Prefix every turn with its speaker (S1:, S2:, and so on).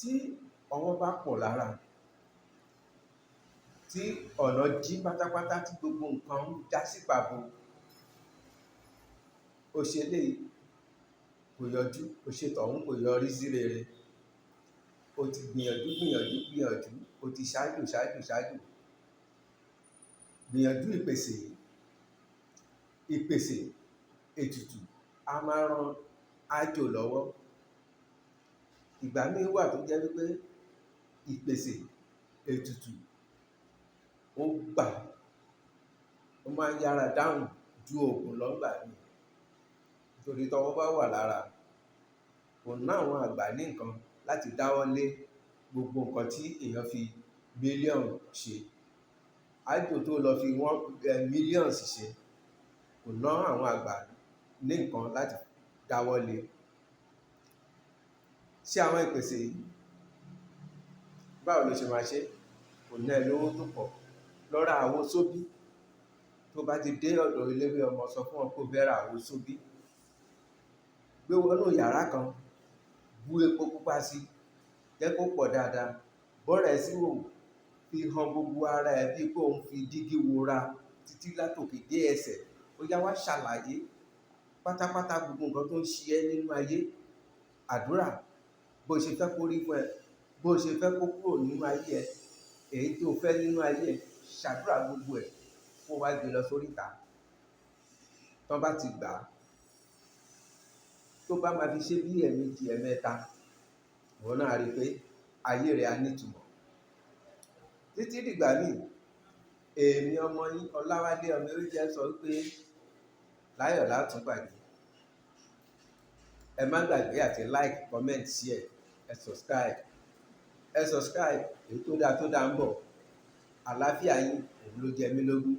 S1: tí ọwọ́ bá pọ̀ lára, tí ọ̀nà jí pátápátá tí gbogbo nǹkan ń já sí pàbó, ó ṣe eléyìí kò yọjú, ó ṣe tọ̀hún kò yọrí sí rere, ó ti gbìyànjú, ó ti ṣáájú, gbìyànjú ìpèsè ètùtù a máa ran àjò lọ́wọ́. Ìgbà míì wà tó jẹ́ wípé ìpèsè ètùtù ó máa ń yára dáhùn ju oògùn lọ́gbà ni, nítorí tọ́wọ́ bá wà lára kò ná àwọn àgbà ní nǹkan láti dáwọ́ lé gbogbo nǹkan tí èèyàn fi mílíọ̀nù ṣe. Àjò tó lọ fi mílíọ̀nù ṣe kò ná àwọn àgbà ní nǹkan láti dáwọ́ lé. Ṣé àwọn ìpèsè yìí báwo ló ṣe máa ṣe? Kò ná ẹ lówó tó pọ̀. Lọ ra àwo sóbí, tó bá ti dé ọ̀dọ̀ eléwé ọmọ sọ fún wọn pé o fẹ́ ra àwo sóbí, gbé wọnú yàrá kan, bú epo pupa sí, jẹ́ kó pọ̀ dáadáa, bọ́ra ẹ sí wò, fi hàn gbogbo ara ẹ bí pé òun fi dígí wora títí látòkè dé ẹsẹ̀. Ó yá wá ṣàlàyé pátápátá gbogbo nǹkan tó ń ṣe ẹ́ nínú ayé. Àdúrà bó ṣe fẹ́ kó rí fún ẹ, bó ṣe fẹ́ kó kúrò nínú ayé ẹ, èyí tó fẹ́ nínú ayé ẹ, ṣàdúrà gbogbo ẹ̀ kó wá gbé lọ sórí ìta. Tán bá ti gbà á, tó bá máa fi ṣe bí ẹ̀ẹ̀mejì ẹ̀ẹ̀mẹ́ta, ìwọ náà rí i pé ayé rẹ̀ á nítumọ̀. Títí dìgbà míì, èmi ọmọ yín Ọláwálé ọmọ Ewéjẹ sọ pé láyọ̀ la tún pàdé. Ẹ má gbàgbé àti like, comment, share, ẹ subscribe. Èyí tó dáa ń bọ̀. Àlàáfíà yín òun ló jẹ mí lógún.